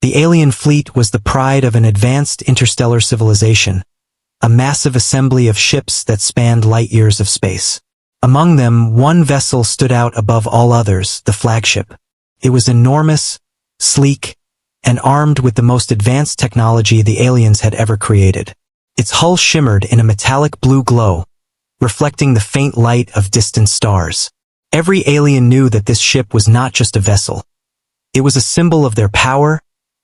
The alien fleet was the pride of an advanced interstellar civilization, a massive assembly of ships that spanned light years of space. Among them, one vessel stood out above all others, the Flagship. It was enormous, sleek, and armed with the most advanced technology the aliens had ever created. Its hull shimmered in a metallic blue glow, reflecting the faint light of distant stars. Every alien knew that this ship was not just a vessel. It was a symbol of their power,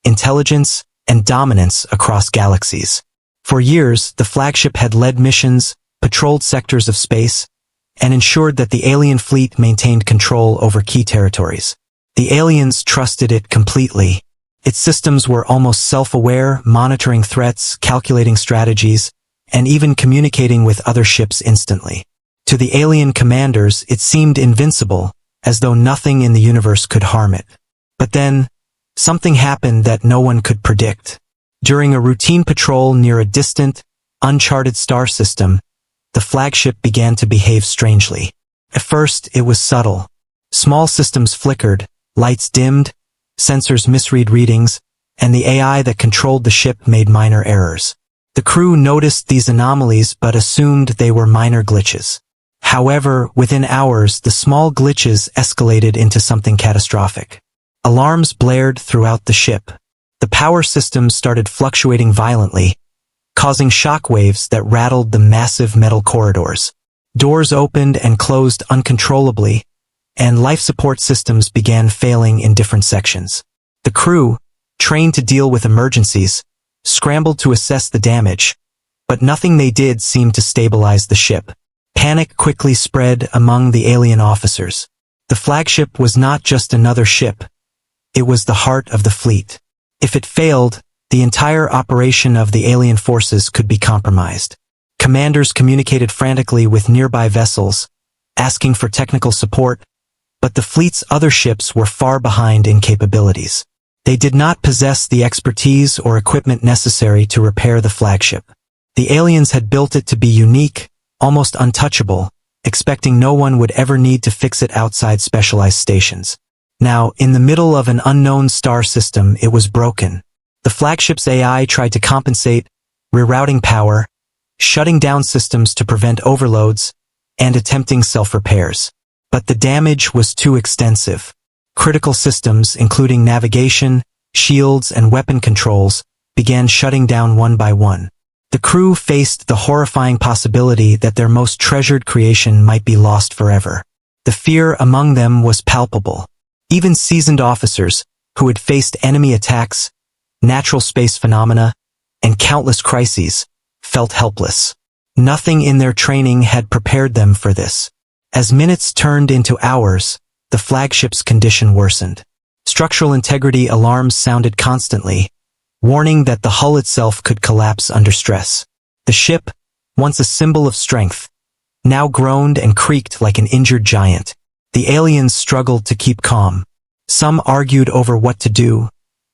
intelligence, and dominance across galaxies. For years, the Flagship had led missions, patrolled sectors of space, and ensured that the alien fleet maintained control over key territories. The aliens trusted it completely. Its systems were almost self-aware, monitoring threats, calculating strategies, and even communicating with other ships instantly. To the alien commanders, it seemed invincible, as though nothing in the universe could harm it. But then, something happened that no one could predict. During a routine patrol near a distant, uncharted star system, the Flagship began to behave strangely. At first, it was subtle. Small systems flickered, lights dimmed, sensors misread readings, and the AI that controlled the ship made minor errors. The crew noticed these anomalies but assumed they were minor glitches. However, within hours, the small glitches escalated into something catastrophic. Alarms blared throughout the ship. The power systems started fluctuating violently, causing shock waves that rattled the massive metal corridors. Doors opened and closed uncontrollably, and life support systems began failing in different sections. The crew, trained to deal with emergencies, scrambled to assess the damage, but nothing they did seemed to stabilize the ship. Panic quickly spread among the alien officers. The Flagship was not just another ship. It was the heart of the fleet. If it failed, the entire operation of the alien forces could be compromised. Commanders communicated frantically with nearby vessels, asking for technical support, but the fleet's other ships were far behind in capabilities. They did not possess the expertise or equipment necessary to repair the Flagship. The aliens had built it to be unique, almost untouchable, expecting no one would ever need to fix it outside specialized stations. Now, in the middle of an unknown star system, it was broken. The Flagship's AI tried to compensate, rerouting power, shutting down systems to prevent overloads, and attempting self-repairs. But the damage was too extensive. Critical systems, including navigation, shields, and weapon controls, began shutting down one by one. The crew faced the horrifying possibility that their most treasured creation might be lost forever. The fear among them was palpable. Even seasoned officers, who had faced enemy attacks, natural space phenomena, and countless crises, felt helpless. Nothing in their training had prepared them for this. As minutes turned into hours, the Flagship's condition worsened. Structural integrity alarms sounded constantly, warning that the hull itself could collapse under stress. The ship, once a symbol of strength, now groaned and creaked like an injured giant. The aliens struggled to keep calm. Some argued over what to do,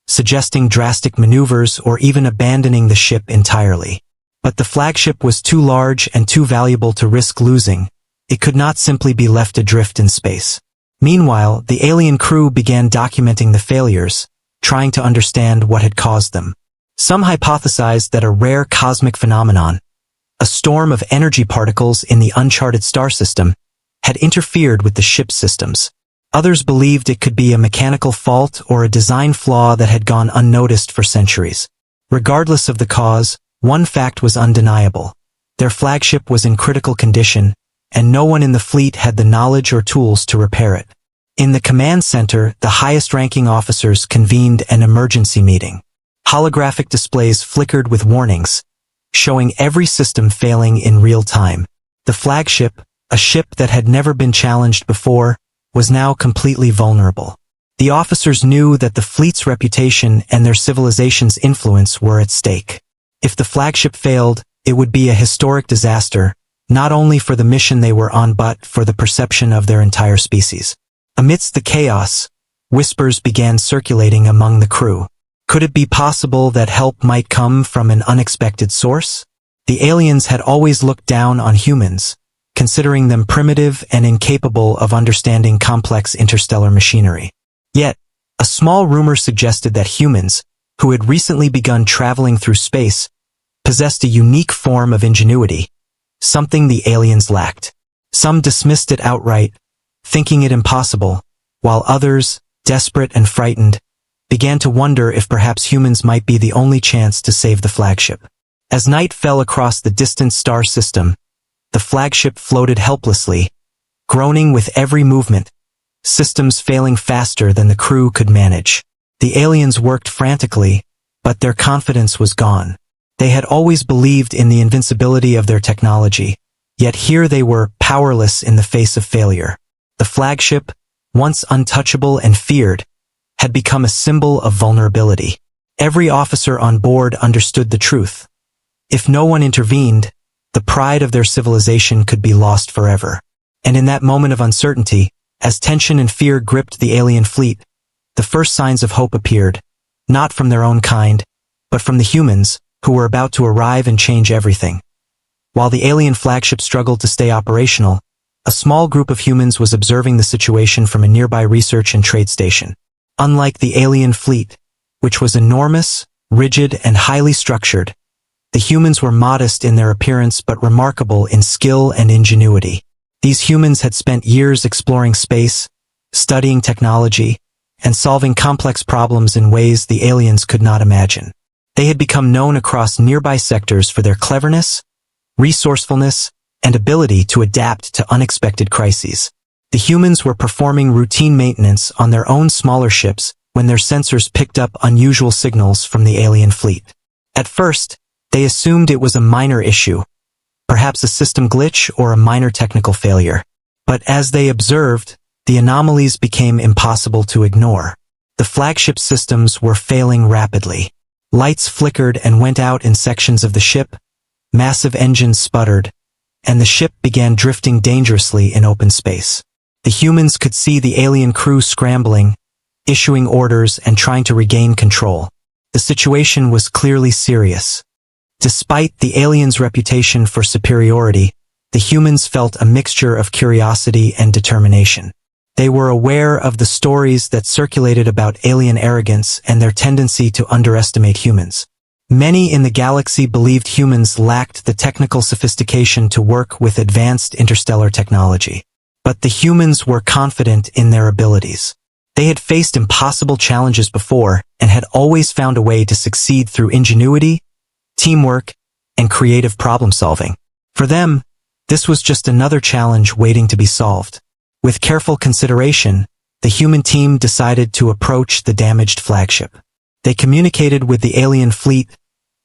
suggesting drastic maneuvers or even abandoning the ship entirely. But the Flagship was too large and too valuable to risk losing. It could not simply be left adrift in space. Meanwhile, the alien crew began documenting the failures, trying to understand what had caused them. Some hypothesized that a rare cosmic phenomenon, a storm of energy particles in the uncharted star system, had interfered with the ship's systems. Others believed it could be a mechanical fault or a design flaw that had gone unnoticed for centuries. Regardless of the cause, one fact was undeniable. Their Flagship was in critical condition, and no one in the fleet had the knowledge or tools to repair it. In the command center, the highest-ranking officers convened an emergency meeting. Holographic displays flickered with warnings, showing every system failing in real time. The Flagship, a ship that had never been challenged before, was now completely vulnerable. The officers knew that the fleet's reputation and their civilization's influence were at stake. If the Flagship failed, it would be a historic disaster, not only for the mission they were on but for the perception of their entire species. Amidst the chaos, whispers began circulating among the crew. Could it be possible that help might come from an unexpected source? The aliens had always looked down on humans, considering them primitive and incapable of understanding complex interstellar machinery. Yet, a small rumor suggested that humans, who had recently begun traveling through space, possessed a unique form of ingenuity, something the aliens lacked. Some dismissed it outright, thinking it impossible, while others, desperate and frightened, began to wonder if perhaps humans might be the only chance to save the flagship. As night fell across the distant star system, the flagship floated helplessly, groaning with every movement, systems failing faster than the crew could manage. The aliens worked frantically, but their confidence was gone. They had always believed in the invincibility of their technology, yet here they were powerless in the face of failure. The flagship, once untouchable and feared, had become a symbol of vulnerability. Every officer on board understood the truth. If no one intervened, the pride of their civilization could be lost forever. And in that moment of uncertainty, as tension and fear gripped the alien fleet, the first signs of hope appeared, not from their own kind, but from the humans, who were about to arrive and change everything. While the alien flagship struggled to stay operational, a small group of humans was observing the situation from a nearby research and trade station. Unlike the alien fleet, which was enormous, rigid, and highly structured, the humans were modest in their appearance but remarkable in skill and ingenuity. These humans had spent years exploring space, studying technology, and solving complex problems in ways the aliens could not imagine. They had become known across nearby sectors for their cleverness, resourcefulness, and ability to adapt to unexpected crises. The humans were performing routine maintenance on their own smaller ships when their sensors picked up unusual signals from the alien fleet. At first, they assumed it was a minor issue, perhaps a system glitch or a minor technical failure. But as they observed, the anomalies became impossible to ignore. The flagship systems were failing rapidly. Lights flickered and went out in sections of the ship, massive engines sputtered, and the ship began drifting dangerously in open space. The humans could see the alien crew scrambling, issuing orders and trying to regain control. The situation was clearly serious. Despite the aliens' reputation for superiority, the humans felt a mixture of curiosity and determination. They were aware of the stories that circulated about alien arrogance and their tendency to underestimate humans. Many in the galaxy believed humans lacked the technical sophistication to work with advanced interstellar technology. But the humans were confident in their abilities. They had faced impossible challenges before and had always found a way to succeed through ingenuity, teamwork, and creative problem-solving. For them, this was just another challenge waiting to be solved. With careful consideration, the human team decided to approach the damaged flagship. They communicated with the alien fleet,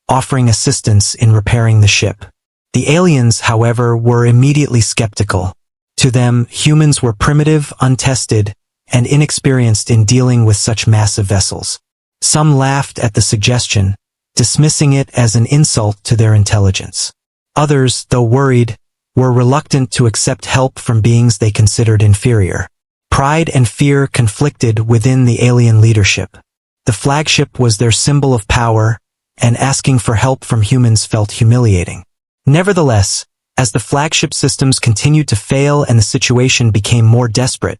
offering assistance in repairing the ship. The aliens, however, were immediately skeptical. To them, humans were primitive, untested, and inexperienced in dealing with such massive vessels. Some laughed at the suggestion, dismissing it as an insult to their intelligence. Others, though worried, were reluctant to accept help from beings they considered inferior. Pride and fear conflicted within the alien leadership. The flagship was their symbol of power, and asking for help from humans felt humiliating. Nevertheless, as the flagship systems continued to fail and the situation became more desperate,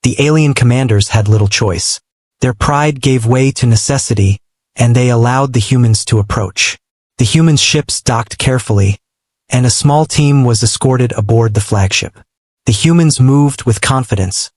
the alien commanders had little choice. Their pride gave way to necessity, and they allowed the humans to approach. The human ships docked carefully, and a small team was escorted aboard the flagship. The humans moved with confidence,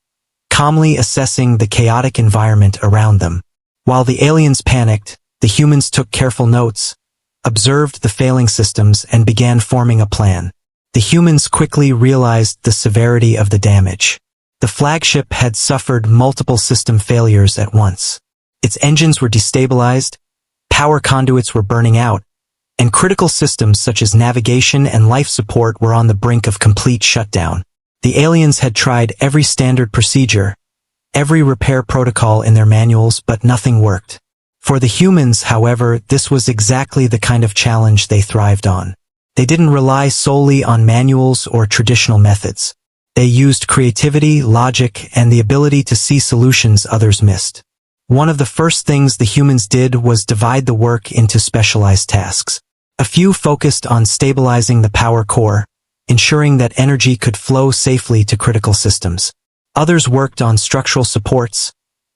calmly assessing the chaotic environment around them. While the aliens panicked, the humans took careful notes, observed the failing systems, and began forming a plan. The humans quickly realized the severity of the damage. The flagship had suffered multiple system failures at once. Its engines were destabilized, power conduits were burning out, and critical systems such as navigation and life support were on the brink of complete shutdown. The aliens had tried every standard procedure, every repair protocol in their manuals, but nothing worked. For the humans, however, this was exactly the kind of challenge they thrived on. They didn't rely solely on manuals or traditional methods. They used creativity, logic, and the ability to see solutions others missed. One of the first things the humans did was divide the work into specialized tasks. A few focused on stabilizing the power core, ensuring that energy could flow safely to critical systems. Others worked on structural supports,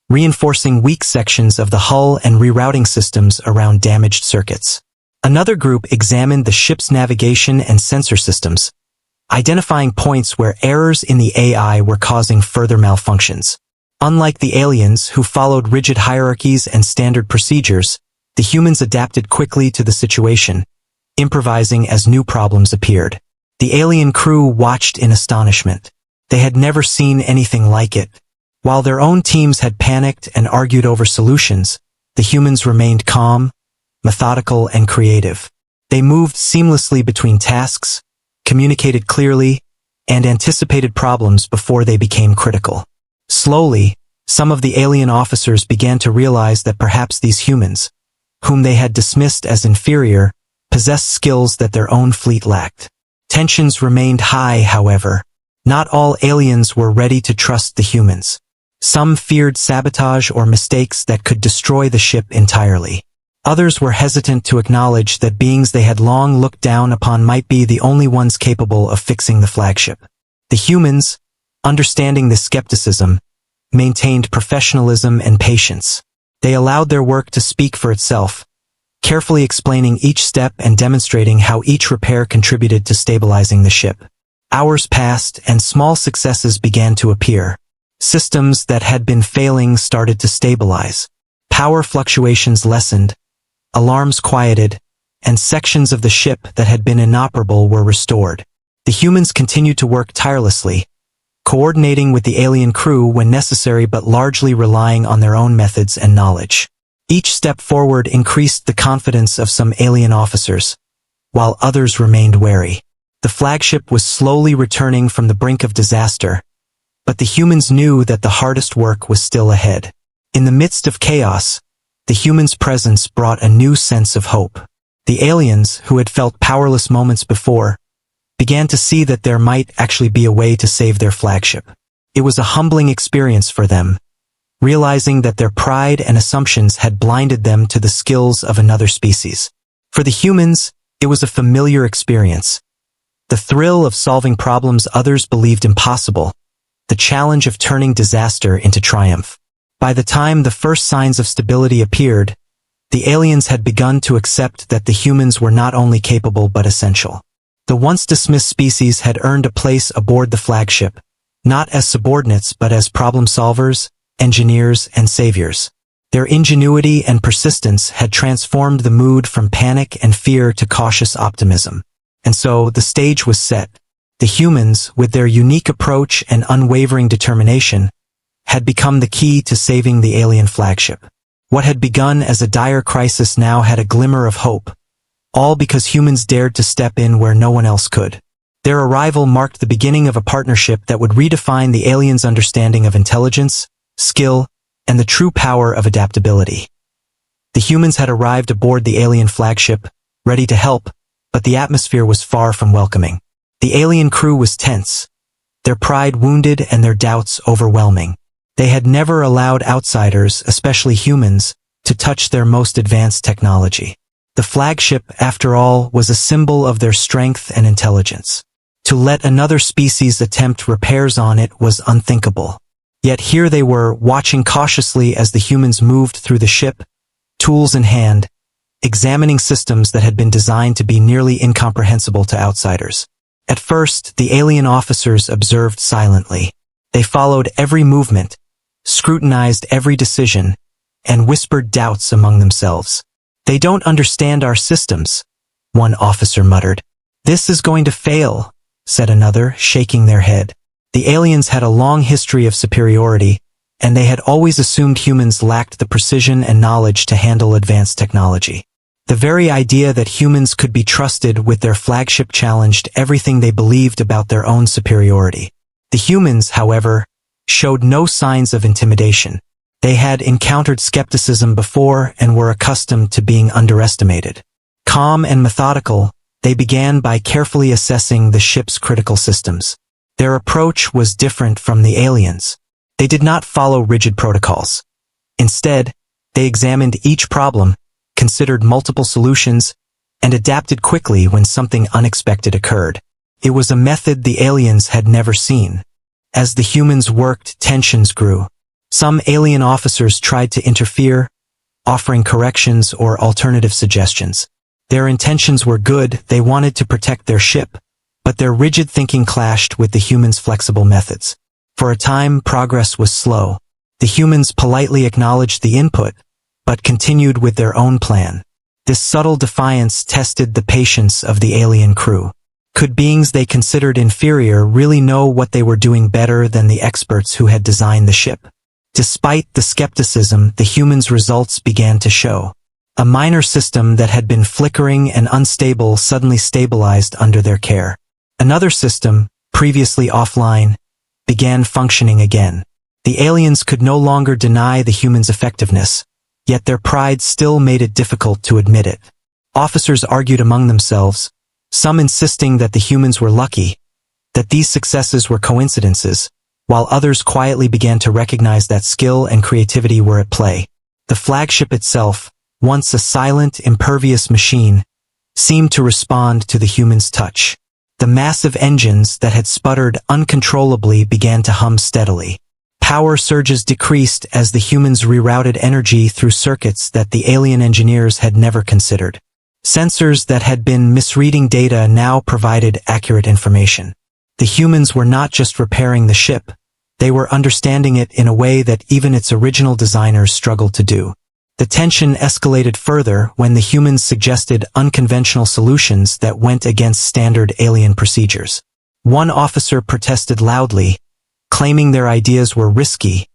reinforcing weak sections of the hull and rerouting systems around damaged circuits. Another group examined the ship's navigation and sensor systems, identifying points where errors in the AI were causing further malfunctions. Unlike the aliens, who followed rigid hierarchies and standard procedures, the humans adapted quickly to the situation, improvising as new problems appeared. The alien crew watched in astonishment. They had never seen anything like it. While their own teams had panicked and argued over solutions, the humans remained calm, methodical, and creative. They moved seamlessly between tasks, communicated clearly, and anticipated problems before they became critical. Slowly, some of the alien officers began to realize that perhaps these humans, whom they had dismissed as inferior, possessed skills that their own fleet lacked. Tensions remained high, however. Not all aliens were ready to trust the humans. Some feared sabotage or mistakes that could destroy the ship entirely. Others were hesitant to acknowledge that beings they had long looked down upon might be the only ones capable of fixing the flagship. The humans, understanding this skepticism, maintained professionalism and patience. They allowed their work to speak for itself, carefully explaining each step and demonstrating how each repair contributed to stabilizing the ship. Hours passed and small successes began to appear. Systems that had been failing started to stabilize. Power fluctuations lessened, alarms quieted, and sections of the ship that had been inoperable were restored. The humans continued to work tirelessly, coordinating with the alien crew when necessary but largely relying on their own methods and knowledge. Each step forward increased the confidence of some alien officers, while others remained wary. The flagship was slowly returning from the brink of disaster, but the humans knew that the hardest work was still ahead. In the midst of chaos, the humans' presence brought a new sense of hope. The aliens, who had felt powerless moments before, began to see that there might actually be a way to save their flagship. It was a humbling experience for them, realizing that their pride and assumptions had blinded them to the skills of another species. For the humans, it was a familiar experience. The thrill of solving problems others believed impossible, the challenge of turning disaster into triumph. By the time the first signs of stability appeared, the aliens had begun to accept that the humans were not only capable but essential. The once dismissed species had earned a place aboard the flagship, not as subordinates but as problem solvers, engineers, and saviors. Their ingenuity and persistence had transformed the mood from panic and fear to cautious optimism. And so the stage was set. The humans, with their unique approach and unwavering determination, had become the key to saving the alien flagship. What had begun as a dire crisis now had a glimmer of hope, all because humans dared to step in where no one else could. Their arrival marked the beginning of a partnership that would redefine the aliens' understanding of intelligence, skill, and the true power of adaptability. The humans had arrived aboard the alien flagship, ready to help, but the atmosphere was far from welcoming. The alien crew was tense, their pride wounded and their doubts overwhelming. They had never allowed outsiders, especially humans, to touch their most advanced technology. The flagship, after all, was a symbol of their strength and intelligence. To let another species attempt repairs on it was unthinkable. Yet here they were, watching cautiously as the humans moved through the ship, tools in hand, examining systems that had been designed to be nearly incomprehensible to outsiders. At first, the alien officers observed silently. They followed every movement, scrutinized every decision, and whispered doubts among themselves. "They don't understand our systems," one officer muttered. "This is going to fail," said another, shaking their head. The aliens had a long history of superiority, and they had always assumed humans lacked the precision and knowledge to handle advanced technology. The very idea that humans could be trusted with their flagship challenged everything they believed about their own superiority. The humans, however, showed no signs of intimidation. They had encountered skepticism before and were accustomed to being underestimated. Calm and methodical, they began by carefully assessing the ship's critical systems. Their approach was different from the aliens. They did not follow rigid protocols. Instead, they examined each problem, considered multiple solutions, and adapted quickly when something unexpected occurred. It was a method the aliens had never seen. As the humans worked, tensions grew. Some alien officers tried to interfere, offering corrections or alternative suggestions. Their intentions were good, they wanted to protect their ship, but their rigid thinking clashed with the humans' flexible methods. For a time, progress was slow. The humans politely acknowledged the input, but continued with their own plan. This subtle defiance tested the patience of the alien crew. Could beings they considered inferior really know what they were doing better than the experts who had designed the ship? Despite the skepticism, the humans' results began to show. A minor system that had been flickering and unstable suddenly stabilized under their care. Another system, previously offline, began functioning again. The aliens could no longer deny the humans' effectiveness, yet their pride still made it difficult to admit it. Officers argued among themselves, some insisting that the humans were lucky, that these successes were coincidences, while others quietly began to recognize that skill and creativity were at play. The flagship itself, once a silent, impervious machine, seemed to respond to the humans' touch. The massive engines that had sputtered uncontrollably began to hum steadily. Power surges decreased as the humans rerouted energy through circuits that the alien engineers had never considered. Sensors that had been misreading data now provided accurate information. The humans were not just repairing the ship, they were understanding it in a way that even its original designers struggled to do. The tension escalated further when the humans suggested unconventional solutions that went against standard alien procedures. One officer protested loudly, claiming their ideas were risky,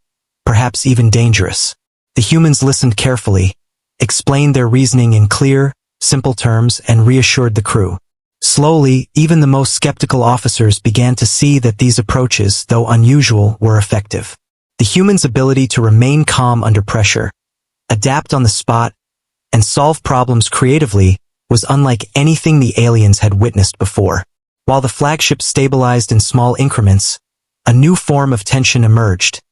perhaps even dangerous. The humans listened carefully, explained their reasoning in clear, simple terms, and reassured the crew. Slowly, even the most skeptical officers began to see that these approaches, though unusual, were effective. The humans' ability to remain calm under pressure, adapt on the spot, and solve problems creatively was unlike anything the aliens had witnessed before. While the flagship stabilized in small increments, a new form of tension emerged.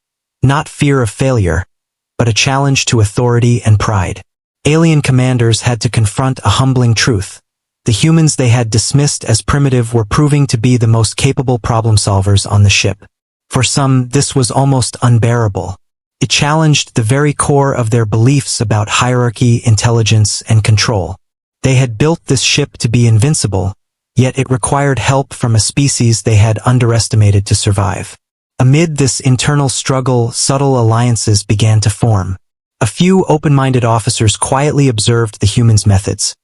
Not fear of failure, but a challenge to authority and pride. Alien commanders had to confront a humbling truth. The humans they had dismissed as primitive were proving to be the most capable problem solvers on the ship. For some, this was almost unbearable. It challenged the very core of their beliefs about hierarchy, intelligence, and control. They had built this ship to be invincible, yet it required help from a species they had underestimated to survive. Amid this internal struggle, subtle alliances began to form. A few open-minded officers quietly observed the humans' methods,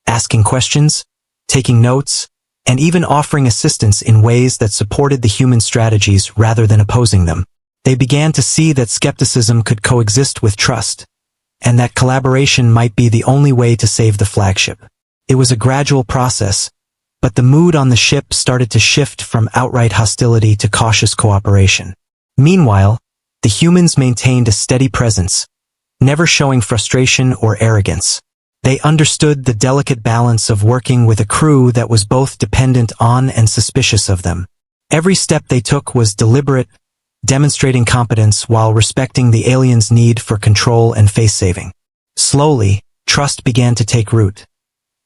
asking questions, taking notes, and even offering assistance in ways that supported the human strategies rather than opposing them. They began to see that skepticism could coexist with trust, and that collaboration might be the only way to save the flagship. It was a gradual process, but the mood on the ship started to shift from outright hostility to cautious cooperation. Meanwhile, the humans maintained a steady presence, never showing frustration or arrogance. They understood the delicate balance of working with a crew that was both dependent on and suspicious of them. Every step they took was deliberate, demonstrating competence while respecting the aliens' need for control and face-saving. Slowly, trust began to take root.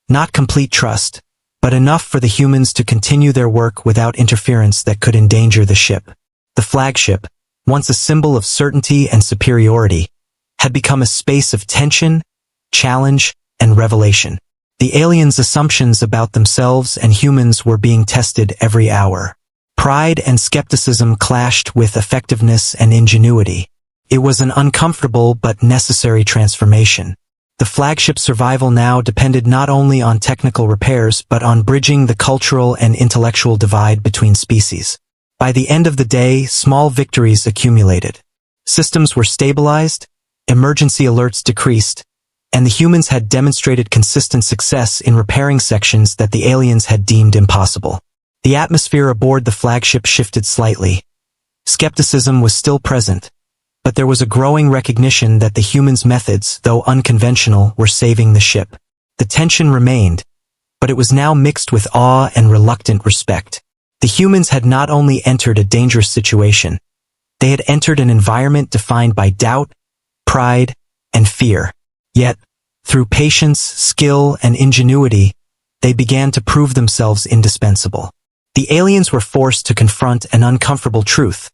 Not complete trust, but enough for the humans to continue their work without interference that could endanger the ship. The flagship, once a symbol of certainty and superiority, had become a space of tension, challenge, and revelation. The aliens' assumptions about themselves and humans were being tested every hour. Pride and skepticism clashed with effectiveness and ingenuity. It was an uncomfortable but necessary transformation. The flagship's survival now depended not only on technical repairs but on bridging the cultural and intellectual divide between species. By the end of the day, small victories accumulated. Systems were stabilized, emergency alerts decreased, and the humans had demonstrated consistent success in repairing sections that the aliens had deemed impossible. The atmosphere aboard the flagship shifted slightly. Skepticism was still present, but there was a growing recognition that the humans' methods, though unconventional, were saving the ship. The tension remained, but it was now mixed with awe and reluctant respect. The humans had not only entered a dangerous situation, they had entered an environment defined by doubt, pride, and fear. Yet, through patience, skill, and ingenuity, they began to prove themselves indispensable. The aliens were forced to confront an uncomfortable truth.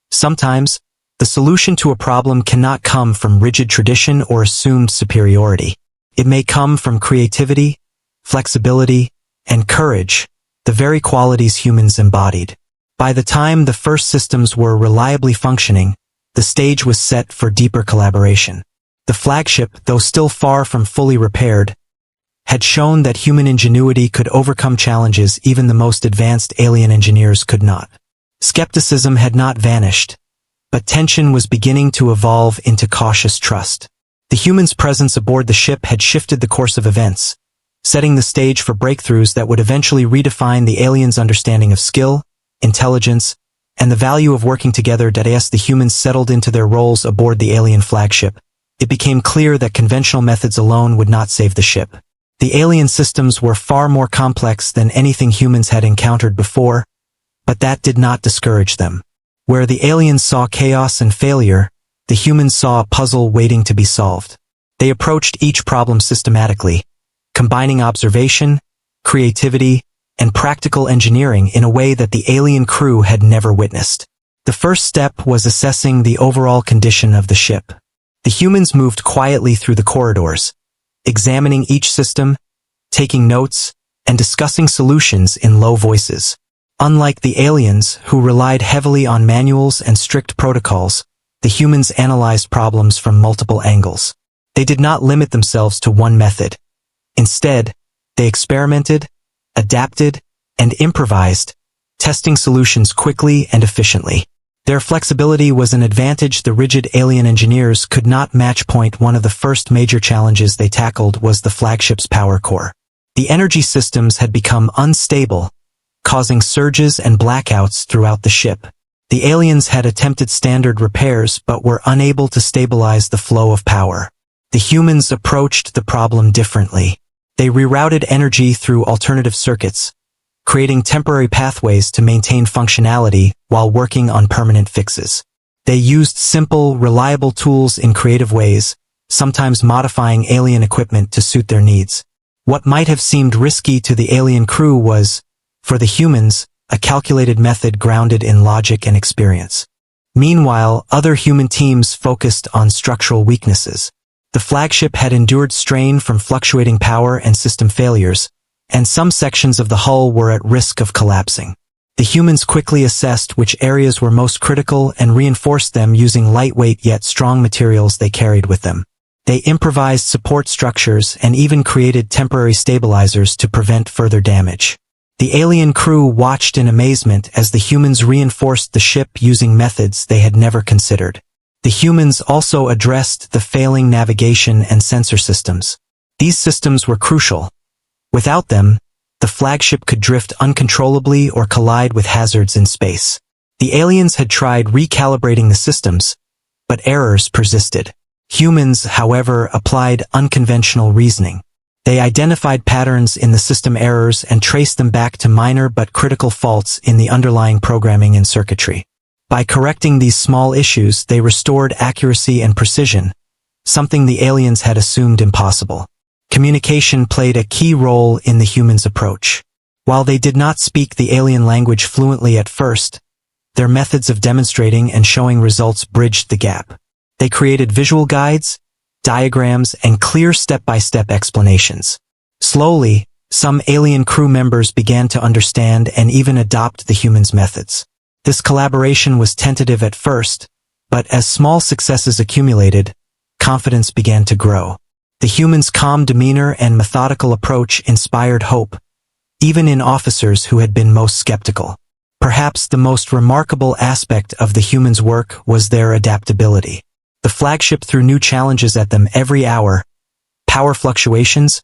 Sometimes, The solution to a problem cannot come from rigid tradition or assumed superiority. It may come from creativity, flexibility, and courage, the very qualities humans embodied. By the time the first systems were reliably functioning, the stage was set for deeper collaboration. The Flagship, though still far from fully repaired, had shown that human ingenuity could overcome challenges even the most advanced alien engineers could not. Skepticism had not vanished, but tension was beginning to evolve into cautious trust. The humans' presence aboard the ship had shifted the course of events, setting the stage for breakthroughs that would eventually redefine the aliens' understanding of skill, intelligence, and the value of working together. As the humans settled into their roles aboard the alien flagship, it became clear that conventional methods alone would not save the ship. The alien systems were far more complex than anything humans had encountered before, but that did not discourage them. Where the aliens saw chaos and failure, the humans saw a puzzle waiting to be solved. They approached each problem systematically, combining observation, creativity, and practical engineering in a way that the alien crew had never witnessed. The first step was assessing the overall condition of the ship. The humans moved quietly through the corridors, examining each system, taking notes, and discussing solutions in low voices. Unlike the aliens, who relied heavily on manuals and strict protocols, the humans analyzed problems from multiple angles. They did not limit themselves to one method. Instead, they experimented, adapted, and improvised, testing solutions quickly and efficiently. Their flexibility was an advantage the rigid alien engineers could not match. One of the first major challenges they tackled was the flagship's power core. The energy systems had become unstable, causing surges and blackouts throughout the ship. The aliens had attempted standard repairs but were unable to stabilize the flow of power. The humans approached the problem differently. They rerouted energy through alternative circuits, creating temporary pathways to maintain functionality while working on permanent fixes. They used simple, reliable tools in creative ways, sometimes modifying alien equipment to suit their needs. What might have seemed risky to the alien crew was, for the humans, a calculated method grounded in logic and experience. Meanwhile, other human teams focused on structural weaknesses. The flagship had endured strain from fluctuating power and system failures, and some sections of the hull were at risk of collapsing. The humans quickly assessed which areas were most critical and reinforced them using lightweight yet strong materials they carried with them. They improvised support structures and even created temporary stabilizers to prevent further damage. The alien crew watched in amazement as the humans reinforced the ship using methods they had never considered. The humans also addressed the failing navigation and sensor systems. These systems were crucial. Without them, the flagship could drift uncontrollably or collide with hazards in space. The aliens had tried recalibrating the systems, but errors persisted. Humans, however, applied unconventional reasoning. They identified patterns in the system errors and traced them back to minor but critical faults in the underlying programming and circuitry. By correcting these small issues, they restored accuracy and precision, something the aliens had assumed impossible. Communication played a key role in the humans' approach. While they did not speak the alien language fluently at first, their methods of demonstrating and showing results bridged the gap. They created visual guides, diagrams, and clear step-by-step explanations. Slowly, some alien crew members began to understand and even adopt the humans' methods. This collaboration was tentative at first, but as small successes accumulated, confidence began to grow. The humans' calm demeanor and methodical approach inspired hope, even in officers who had been most skeptical. Perhaps the most remarkable aspect of the humans' work was their adaptability. The flagship threw new challenges at them every hour: power fluctuations,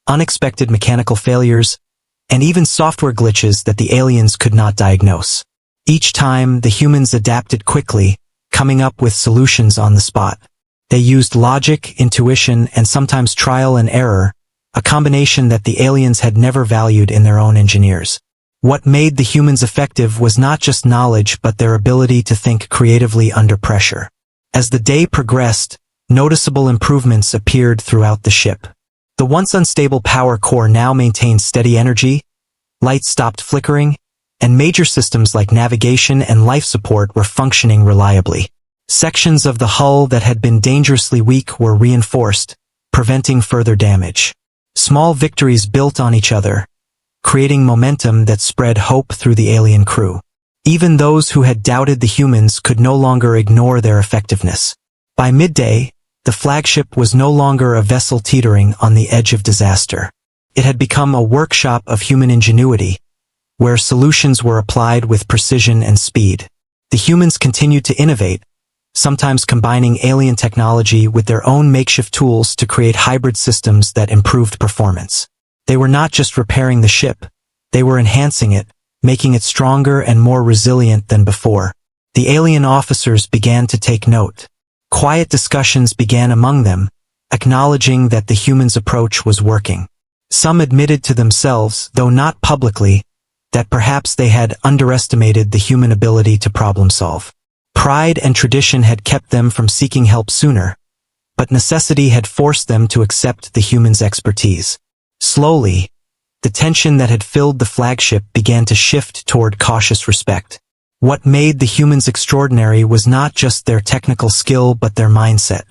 unexpected mechanical failures, and even software glitches that the aliens could not diagnose. Each time, the humans adapted quickly, coming up with solutions on the spot. They used logic, intuition, and sometimes trial and error, a combination that the aliens had never valued in their own engineers. What made the humans effective was not just knowledge but their ability to think creatively under pressure. As the day progressed, noticeable improvements appeared throughout the ship. The once unstable power core now maintained steady energy, lights stopped flickering, and major systems like navigation and life support were functioning reliably. Sections of the hull that had been dangerously weak were reinforced, preventing further damage. Small victories built on each other, creating momentum that spread hope through the alien crew. Even those who had doubted the humans could no longer ignore their effectiveness. By midday, the flagship was no longer a vessel teetering on the edge of disaster. It had become a workshop of human ingenuity, where solutions were applied with precision and speed. The humans continued to innovate, sometimes combining alien technology with their own makeshift tools to create hybrid systems that improved performance. They were not just repairing the ship, they were enhancing it, making it stronger and more resilient than before. The alien officers began to take note. Quiet discussions began among them, acknowledging that the humans' approach was working. Some admitted to themselves, though not publicly, that perhaps they had underestimated the human ability to problem solve. Pride and tradition had kept them from seeking help sooner, but necessity had forced them to accept the humans' expertise. Slowly, the tension that had filled the flagship began to shift toward cautious respect. What made the humans extraordinary was not just their technical skill but their mindset.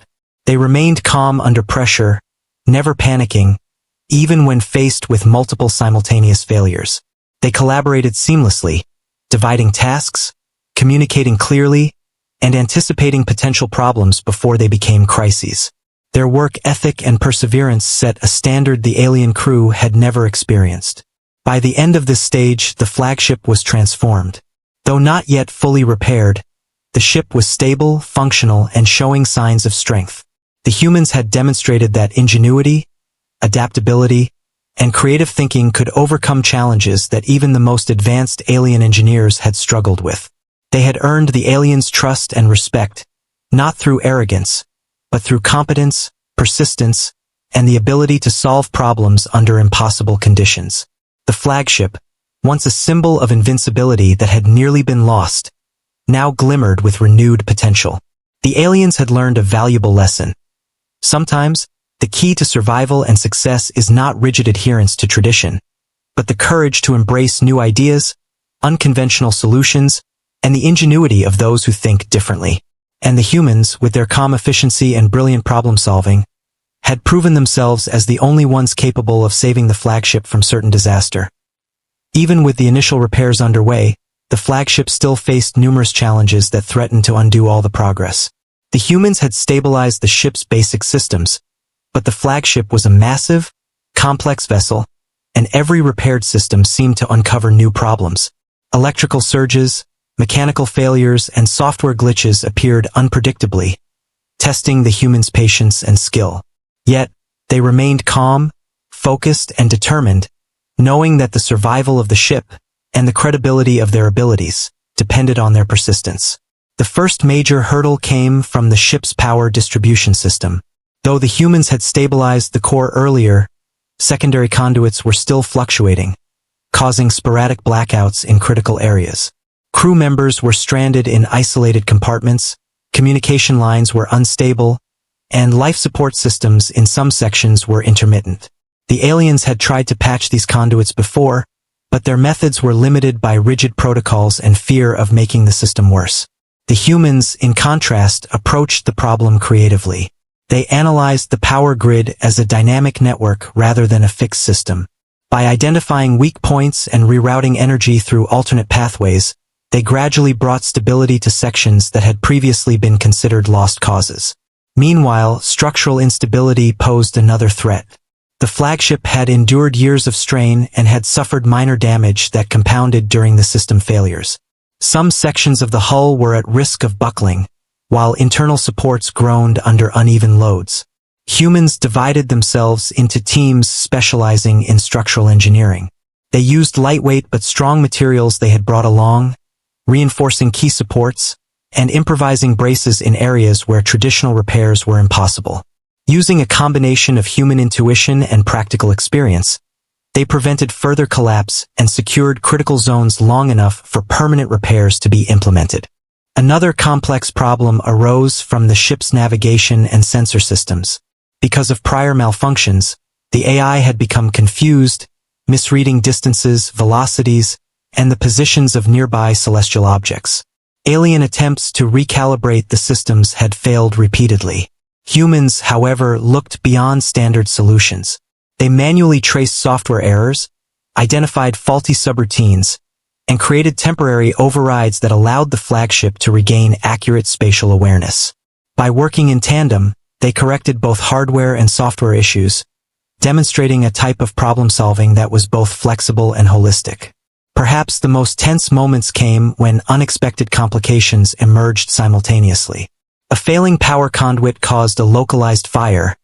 They remained calm under pressure, never panicking, even when faced with multiple simultaneous failures. They collaborated seamlessly, dividing tasks, communicating clearly, and anticipating potential problems before they became crises. Their work ethic and perseverance set a standard the alien crew had never experienced. By the end of this stage, the flagship was transformed. Though not yet fully repaired, the ship was stable, functional, and showing signs of strength. The humans had demonstrated that ingenuity, adaptability, and creative thinking could overcome challenges that even the most advanced alien engineers had struggled with. They had earned the aliens' trust and respect, not through arrogance, but through competence, persistence, and the ability to solve problems under impossible conditions. The flagship, once a symbol of invincibility that had nearly been lost, now glimmered with renewed potential. The aliens had learned a valuable lesson. Sometimes, the key to survival and success is not rigid adherence to tradition, but the courage to embrace new ideas, unconventional solutions, and the ingenuity of those who think differently. And the humans, with their calm efficiency and brilliant problem-solving, had proven themselves as the only ones capable of saving the flagship from certain disaster. Even with the initial repairs underway, the flagship still faced numerous challenges that threatened to undo all the progress. The humans had stabilized the ship's basic systems, but the flagship was a massive, complex vessel, and every repaired system seemed to uncover new problems. Electrical surges, mechanical failures, and software glitches appeared unpredictably, testing the humans' patience and skill. Yet, they remained calm, focused, and determined, knowing that the survival of the ship and the credibility of their abilities depended on their persistence. The first major hurdle came from the ship's power distribution system. Though the humans had stabilized the core earlier, secondary conduits were still fluctuating, causing sporadic blackouts in critical areas. Crew members were stranded in isolated compartments, communication lines were unstable, and life support systems in some sections were intermittent. The aliens had tried to patch these conduits before, but their methods were limited by rigid protocols and fear of making the system worse. The humans, in contrast, approached the problem creatively. They analyzed the power grid as a dynamic network rather than a fixed system. By identifying weak points and rerouting energy through alternate pathways, they gradually brought stability to sections that had previously been considered lost causes. Meanwhile, structural instability posed another threat. The flagship had endured years of strain and had suffered minor damage that compounded during the system failures. Some sections of the hull were at risk of buckling, while internal supports groaned under uneven loads. Humans divided themselves into teams specializing in structural engineering. They used lightweight but strong materials they had brought along, reinforcing key supports, and improvising braces in areas where traditional repairs were impossible. Using a combination of human intuition and practical experience, they prevented further collapse and secured critical zones long enough for permanent repairs to be implemented. Another complex problem arose from the ship's navigation and sensor systems. Because of prior malfunctions, the AI had become confused, misreading distances, velocities, and the positions of nearby celestial objects. Alien attempts to recalibrate the systems had failed repeatedly. Humans, however, looked beyond standard solutions. They manually traced software errors, identified faulty subroutines, and created temporary overrides that allowed the flagship to regain accurate spatial awareness. By working in tandem, they corrected both hardware and software issues, demonstrating a type of problem-solving that was both flexible and holistic. Perhaps the most tense moments came when unexpected complications emerged simultaneously. A failing power conduit caused a localized fire,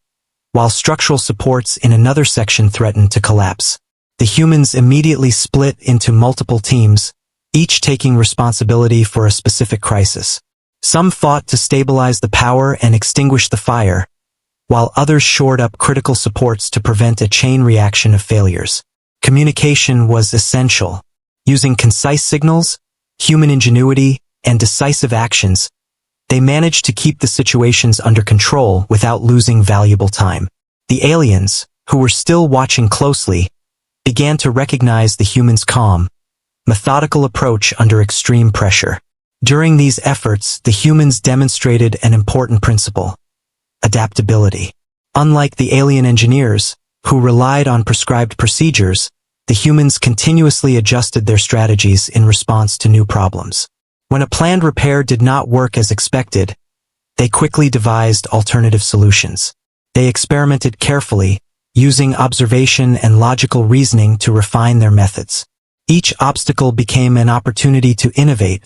while structural supports in another section threatened to collapse. The humans immediately split into multiple teams, each taking responsibility for a specific crisis. Some fought to stabilize the power and extinguish the fire, while others shored up critical supports to prevent a chain reaction of failures. Communication was essential. Using concise signals, human ingenuity, and decisive actions, they managed to keep the situations under control without losing valuable time. The aliens, who were still watching closely, began to recognize the humans' calm, methodical approach under extreme pressure. During these efforts, the humans demonstrated an important principle: adaptability. Unlike the alien engineers, who relied on prescribed procedures, the humans continuously adjusted their strategies in response to new problems. When a planned repair did not work as expected, they quickly devised alternative solutions. They experimented carefully, using observation and logical reasoning to refine their methods. Each obstacle became an opportunity to innovate,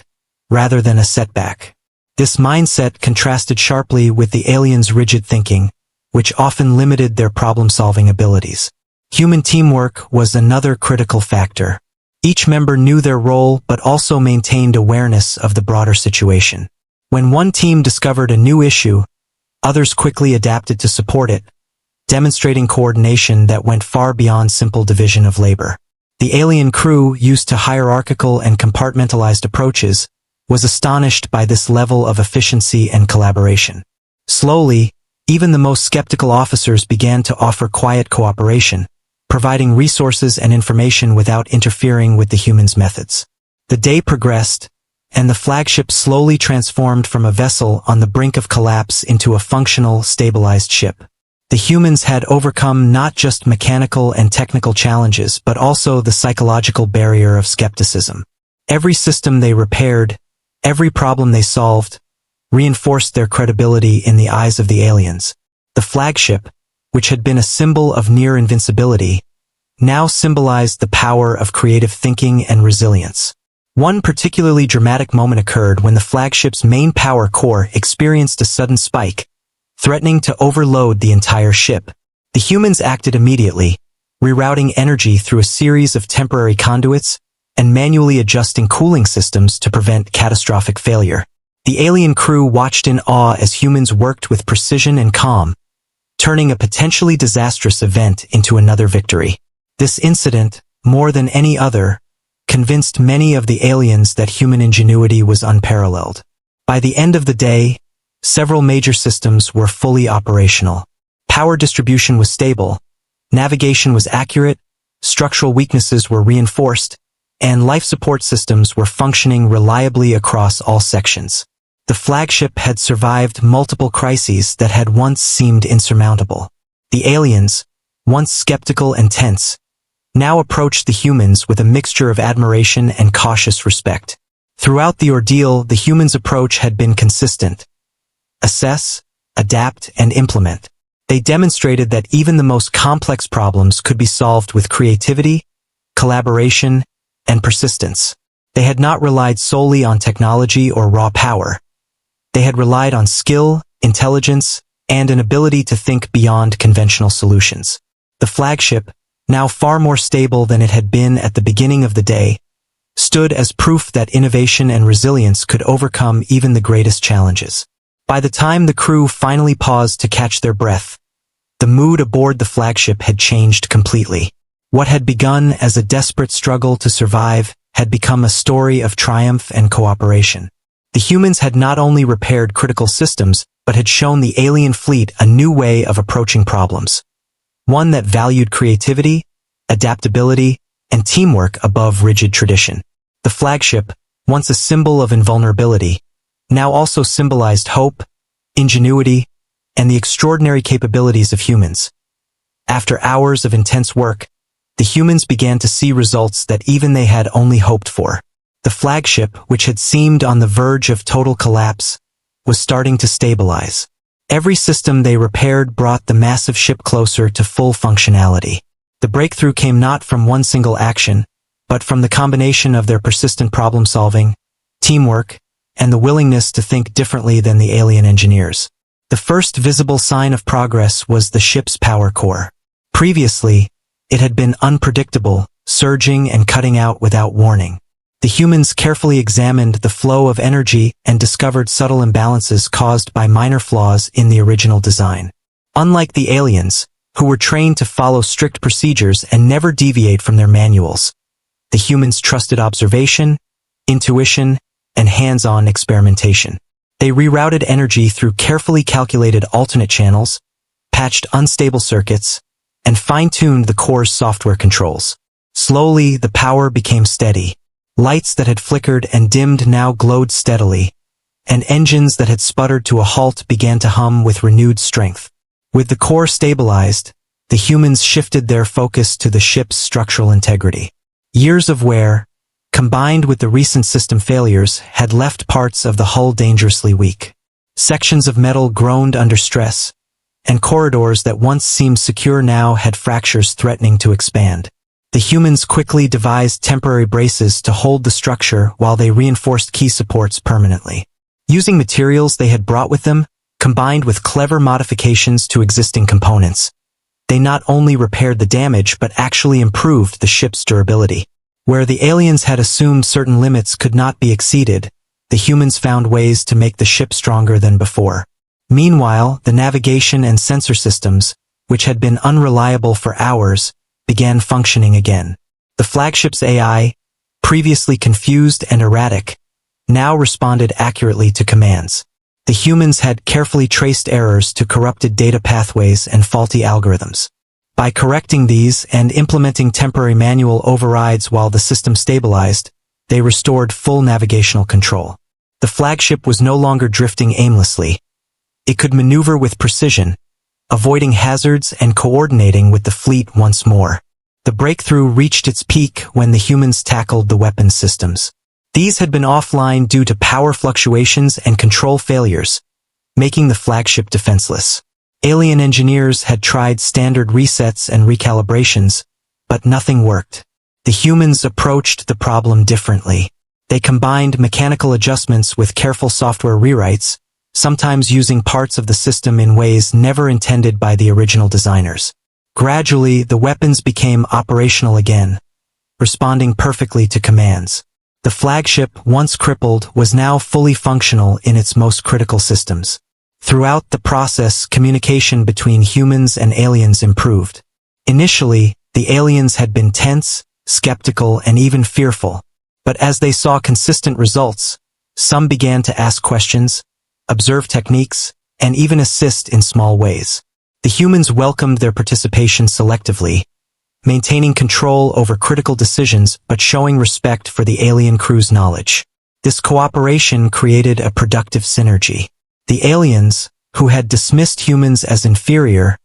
rather than a setback. This mindset contrasted sharply with the aliens' rigid thinking, which often limited their problem-solving abilities. Human teamwork was another critical factor. Each member knew their role but also maintained awareness of the broader situation. When one team discovered a new issue, others quickly adapted to support it, demonstrating coordination that went far beyond simple division of labor. The alien crew, used to hierarchical and compartmentalized approaches, was astonished by this level of efficiency and collaboration. Slowly, even the most skeptical officers began to offer quiet cooperation, providing resources and information without interfering with the humans' methods. The day progressed, and the flagship slowly transformed from a vessel on the brink of collapse into a functional, stabilized ship. The humans had overcome not just mechanical and technical challenges but also the psychological barrier of skepticism. Every system they repaired, every problem they solved, reinforced their credibility in the eyes of the aliens. The flagship, which had been a symbol of near invincibility, now symbolized the power of creative thinking and resilience. One particularly dramatic moment occurred when the flagship's main power core experienced a sudden spike, threatening to overload the entire ship. The humans acted immediately, rerouting energy through a series of temporary conduits and manually adjusting cooling systems to prevent catastrophic failure. The alien crew watched in awe as humans worked with precision and calm, turning a potentially disastrous event into another victory. This incident, more than any other, convinced many of the aliens that human ingenuity was unparalleled. By the end of the day, several major systems were fully operational. Power distribution was stable, navigation was accurate, structural weaknesses were reinforced, and life support systems were functioning reliably across all sections. The flagship had survived multiple crises that had once seemed insurmountable. The aliens, once skeptical and tense, now approached the humans with a mixture of admiration and cautious respect. Throughout the ordeal, the humans' approach had been consistent: assess, adapt, and implement. They demonstrated that even the most complex problems could be solved with creativity, collaboration, and persistence. They had not relied solely on technology or raw power. They had relied on skill, intelligence, and an ability to think beyond conventional solutions. The flagship, now far more stable than it had been at the beginning of the day, stood as proof that innovation and resilience could overcome even the greatest challenges. By the time the crew finally paused to catch their breath, the mood aboard the flagship had changed completely. What had begun as a desperate struggle to survive had become a story of triumph and cooperation. The humans had not only repaired critical systems, but had shown the alien fleet a new way of approaching problems. One that valued creativity, adaptability, and teamwork above rigid tradition. The flagship, once a symbol of invulnerability, now also symbolized hope, ingenuity, and the extraordinary capabilities of humans. After hours of intense work, the humans began to see results that even they had only hoped for. The flagship, which had seemed on the verge of total collapse, was starting to stabilize. Every system they repaired brought the massive ship closer to full functionality. The breakthrough came not from one single action, but from the combination of their persistent problem-solving, teamwork, and the willingness to think differently than the alien engineers. The first visible sign of progress was the ship's power core. Previously, it had been unpredictable, surging and cutting out without warning. The humans carefully examined the flow of energy and discovered subtle imbalances caused by minor flaws in the original design. Unlike the aliens, who were trained to follow strict procedures and never deviate from their manuals, the humans trusted observation, intuition, and hands-on experimentation. They rerouted energy through carefully calculated alternate channels, patched unstable circuits, and fine-tuned the core's software controls. Slowly, the power became steady. Lights that had flickered and dimmed now glowed steadily, and engines that had sputtered to a halt began to hum with renewed strength. With the core stabilized, the humans shifted their focus to the ship's structural integrity. Years of wear, combined with the recent system failures, had left parts of the hull dangerously weak. Sections of metal groaned under stress, and corridors that once seemed secure now had fractures threatening to expand. The humans quickly devised temporary braces to hold the structure while they reinforced key supports permanently. Using materials they had brought with them, combined with clever modifications to existing components, they not only repaired the damage but actually improved the ship's durability. Where the aliens had assumed certain limits could not be exceeded, the humans found ways to make the ship stronger than before. Meanwhile, the navigation and sensor systems, which had been unreliable for hours, began functioning again. The flagship's AI, previously confused and erratic, now responded accurately to commands. The humans had carefully traced errors to corrupted data pathways and faulty algorithms. By correcting these and implementing temporary manual overrides while the system stabilized, they restored full navigational control. The flagship was no longer drifting aimlessly. It could maneuver with precision, avoiding hazards and coordinating with the fleet once more. The breakthrough reached its peak when the humans tackled the weapons systems. These had been offline due to power fluctuations and control failures, making the flagship defenseless. Alien engineers had tried standard resets and recalibrations, but nothing worked. The humans approached the problem differently. They combined mechanical adjustments with careful software rewrites, sometimes using parts of the system in ways never intended by the original designers. Gradually, the weapons became operational again, responding perfectly to commands. The flagship, once crippled, was now fully functional in its most critical systems. Throughout the process, communication between humans and aliens improved. Initially, the aliens had been tense, skeptical, and even fearful, but as they saw consistent results, some began to ask questions, observe techniques, and even assist in small ways. The humans welcomed their participation selectively, maintaining control over critical decisions but showing respect for the alien crew's knowledge. This cooperation created a productive synergy. The aliens, who had dismissed humans as inferior,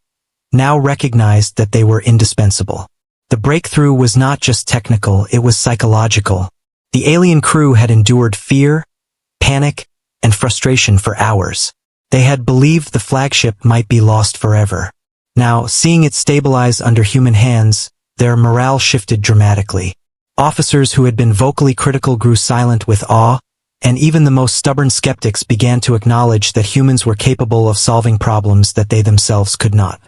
now recognized that they were indispensable. The breakthrough was not just technical, it was psychological. The alien crew had endured fear, panic, and frustration for hours. They had believed the flagship might be lost forever. Now, seeing it stabilize under human hands, their morale shifted dramatically. Officers who had been vocally critical grew silent with awe, and even the most stubborn skeptics began to acknowledge that humans were capable of solving problems that they themselves could not.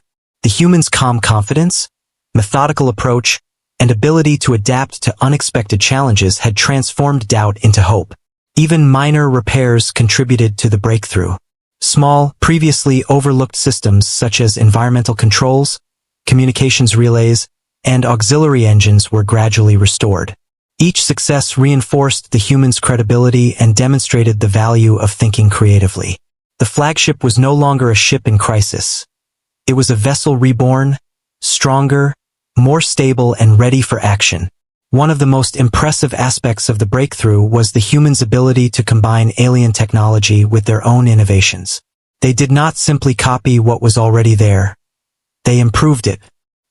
The humans' calm confidence, methodical approach, and ability to adapt to unexpected challenges had transformed doubt into hope. Even minor repairs contributed to the breakthrough. Small, previously overlooked systems such as environmental controls, communications relays, and auxiliary engines were gradually restored. Each success reinforced the humans' credibility and demonstrated the value of thinking creatively. The flagship was no longer a ship in crisis. It was a vessel reborn, stronger, more stable, and ready for action. One of the most impressive aspects of the breakthrough was the humans' ability to combine alien technology with their own innovations. They did not simply copy what was already there. They improved it.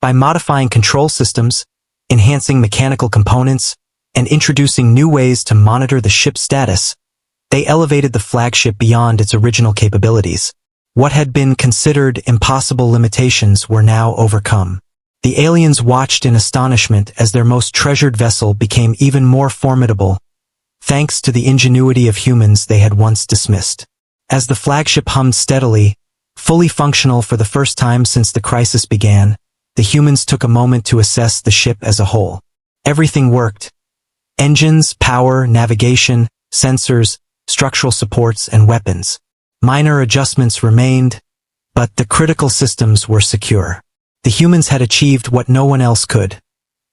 By modifying control systems, enhancing mechanical components, and introducing new ways to monitor the ship's status, they elevated the flagship beyond its original capabilities. What had been considered impossible limitations were now overcome. The aliens watched in astonishment as their most treasured vessel became even more formidable, thanks to the ingenuity of humans they had once dismissed. As the flagship hummed steadily, fully functional for the first time since the crisis began, the humans took a moment to assess the ship as a whole. Everything worked. Engines, power, navigation, sensors, structural supports, and weapons. Minor adjustments remained, but the critical systems were secure. The humans had achieved what no one else could,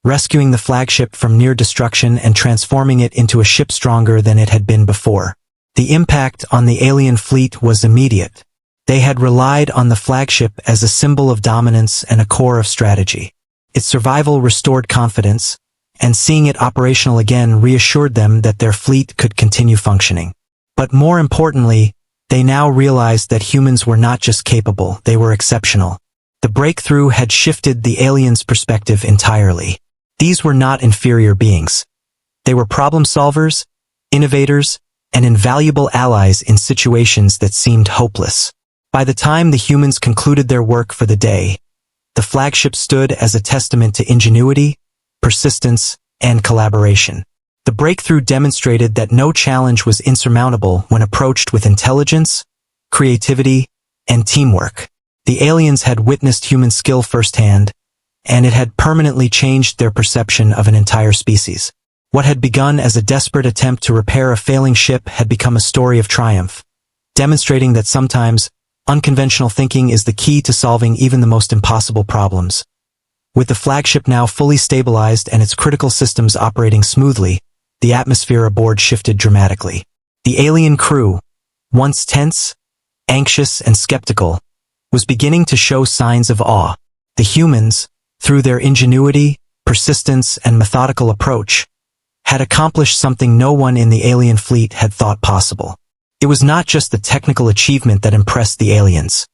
rescuing the flagship from near destruction and transforming it into a ship stronger than it had been before. The impact on the alien fleet was immediate. They had relied on the flagship as a symbol of dominance and a core of strategy. Its survival restored confidence, and seeing it operational again reassured them that their fleet could continue functioning. But more importantly, they now realized that humans were not just capable, they were exceptional. The breakthrough had shifted the aliens' perspective entirely. These were not inferior beings. They were problem solvers, innovators, and invaluable allies in situations that seemed hopeless. By the time the humans concluded their work for the day, the flagship stood as a testament to ingenuity, persistence, and collaboration. The breakthrough demonstrated that no challenge was insurmountable when approached with intelligence, creativity, and teamwork. The aliens had witnessed human skill firsthand, and it had permanently changed their perception of an entire species. What had begun as a desperate attempt to repair a failing ship had become a story of triumph, demonstrating that sometimes unconventional thinking is the key to solving even the most impossible problems. With the flagship now fully stabilized and its critical systems operating smoothly, the atmosphere aboard shifted dramatically. The alien crew, once tense, anxious, and skeptical, was beginning to show signs of awe. The humans, through their ingenuity, persistence, and methodical approach, had accomplished something no one in the alien fleet had thought possible. It was not just the technical achievement that impressed the aliens.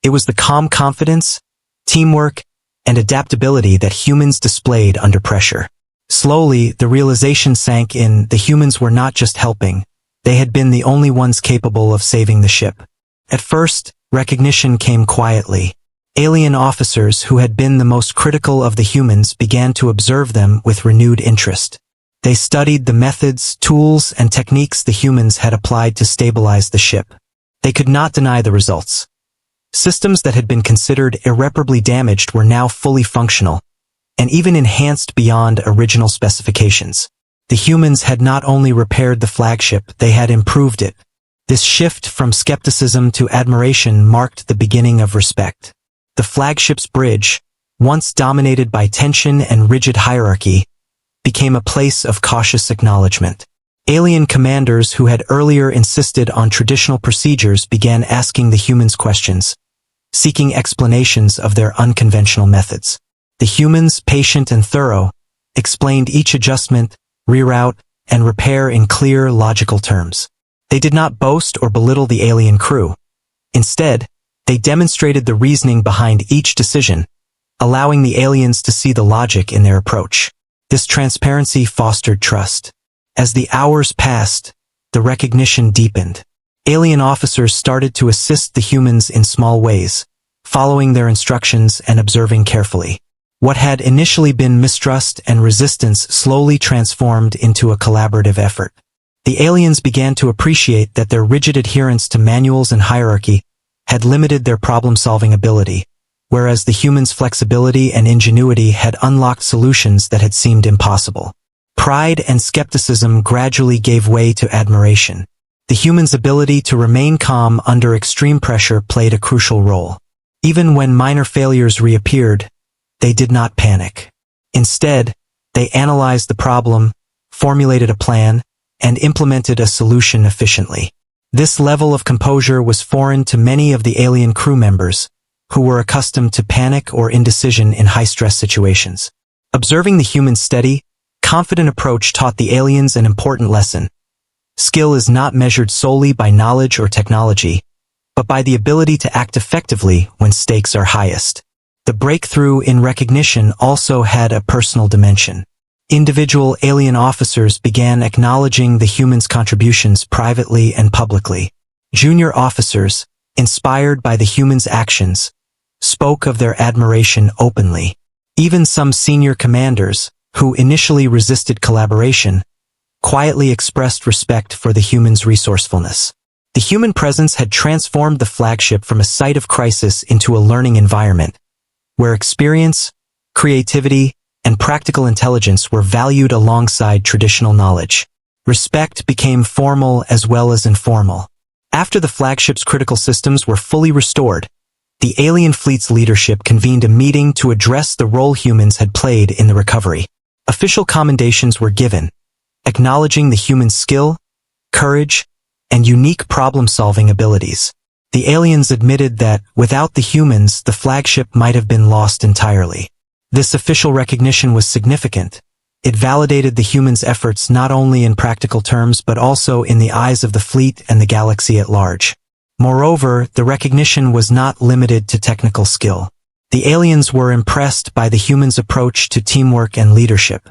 It was the calm confidence, teamwork, and adaptability that humans displayed under pressure. Slowly, the realization sank in: the humans were not just helping, they had been the only ones capable of saving the ship. At first, recognition came quietly. Alien officers who had been the most critical of the humans began to observe them with renewed interest. They studied the methods, tools, and techniques the humans had applied to stabilize the ship. They could not deny the results. Systems that had been considered irreparably damaged were now fully functional, and even enhanced beyond original specifications. The humans had not only repaired the flagship, they had improved it. This shift from skepticism to admiration marked the beginning of respect. The flagship's bridge, once dominated by tension and rigid hierarchy, became a place of cautious acknowledgement. Alien commanders who had earlier insisted on traditional procedures began asking the humans questions, seeking explanations of their unconventional methods. The humans, patient and thorough, explained each adjustment, reroute, and repair in clear, logical terms. They did not boast or belittle the alien crew. Instead, they demonstrated the reasoning behind each decision, allowing the aliens to see the logic in their approach. This transparency fostered trust. As the hours passed, the recognition deepened. Alien officers started to assist the humans in small ways, following their instructions and observing carefully. What had initially been mistrust and resistance slowly transformed into a collaborative effort. The aliens began to appreciate that their rigid adherence to manuals and hierarchy had limited their problem-solving ability, whereas the humans' flexibility and ingenuity had unlocked solutions that had seemed impossible. Pride and skepticism gradually gave way to admiration. The humans' ability to remain calm under extreme pressure played a crucial role. Even when minor failures reappeared, they did not panic. Instead, they analyzed the problem, formulated a plan, and implemented a solution efficiently. This level of composure was foreign to many of the alien crew members, who were accustomed to panic or indecision in high-stress situations. Observing the humans' steady, confident approach taught the aliens an important lesson. Skill is not measured solely by knowledge or technology, but by the ability to act effectively when stakes are highest. The breakthrough in recognition also had a personal dimension. Individual alien officers began acknowledging the humans' contributions privately and publicly. Junior officers, inspired by the humans' actions, spoke of their admiration openly. Even some senior commanders, who initially resisted collaboration, quietly expressed respect for the humans' resourcefulness. The human presence had transformed the flagship from a site of crisis into a learning environment, where experience, creativity, and practical intelligence were valued alongside traditional knowledge. Respect became formal as well as informal. After the flagship's critical systems were fully restored, the alien fleet's leadership convened a meeting to address the role humans had played in the recovery. Official commendations were given, acknowledging the humans' skill, courage, and unique problem-solving abilities. The aliens admitted that, without the humans, the flagship might have been lost entirely. This official recognition was significant. It validated the humans' efforts not only in practical terms but also in the eyes of the fleet and the galaxy at large. Moreover, the recognition was not limited to technical skill. The aliens were impressed by the humans' approach to teamwork and leadership.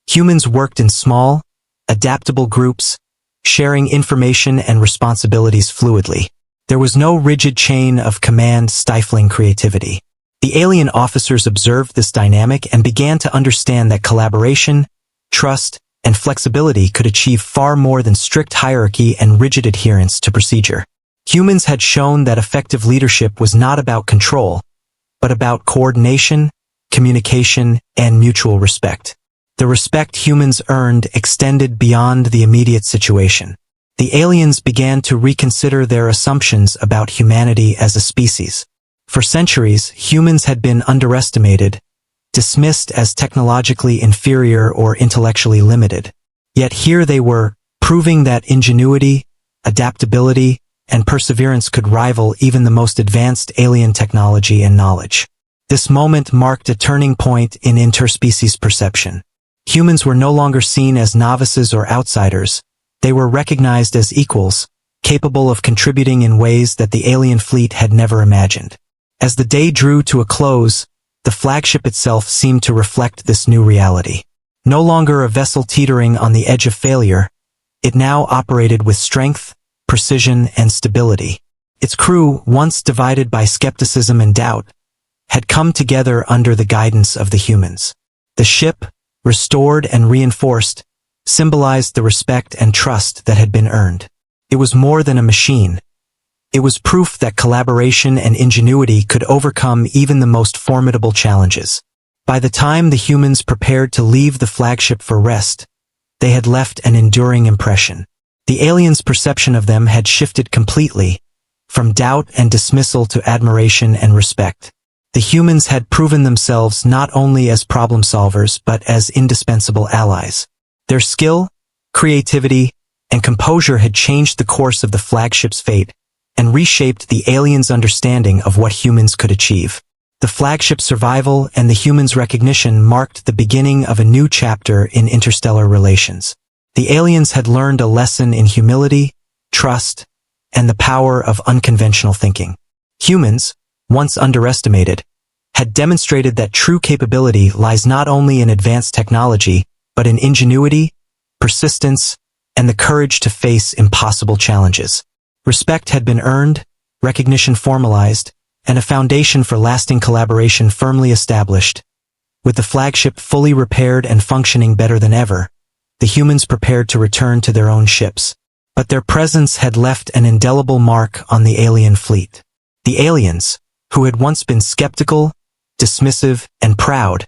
Humans worked in small, adaptable groups, sharing information and responsibilities fluidly. There was no rigid chain of command stifling creativity. The alien officers observed this dynamic and began to understand that collaboration, trust, and flexibility could achieve far more than strict hierarchy and rigid adherence to procedure. Humans had shown that effective leadership was not about control, but about coordination, communication, and mutual respect. The respect humans earned extended beyond the immediate situation. The aliens began to reconsider their assumptions about humanity as a species. For centuries, humans had been underestimated, dismissed as technologically inferior or intellectually limited. Yet here they were, proving that ingenuity, adaptability, and perseverance could rival even the most advanced alien technology and knowledge. This moment marked a turning point in interspecies perception. Humans were no longer seen as novices or outsiders. They were recognized as equals, capable of contributing in ways that the alien fleet had never imagined. As the day drew to a close, the flagship itself seemed to reflect this new reality. No longer a vessel teetering on the edge of failure, it now operated with strength, precision, and stability. Its crew, once divided by skepticism and doubt, had come together under the guidance of the humans. The ship, restored and reinforced, symbolized the respect and trust that had been earned. It was more than a machine. It was proof that collaboration and ingenuity could overcome even the most formidable challenges. By the time the humans prepared to leave the flagship for rest, they had left an enduring impression. The aliens' perception of them had shifted completely, from doubt and dismissal to admiration and respect. The humans had proven themselves not only as problem solvers but as indispensable allies. Their skill, creativity, and composure had changed the course of the flagship's fate and reshaped the aliens' understanding of what humans could achieve. The flagship's survival and the humans' recognition marked the beginning of a new chapter in interstellar relations. The aliens had learned a lesson in humility, trust, and the power of unconventional thinking. Humans, once underestimated, had demonstrated that true capability lies not only in advanced technology, but in ingenuity, persistence, and the courage to face impossible challenges. Respect had been earned, recognition formalized, and a foundation for lasting collaboration firmly established. With the flagship fully repaired and functioning better than ever, the humans prepared to return to their own ships. But their presence had left an indelible mark on the alien fleet. The aliens, who had once been skeptical, dismissive, and proud,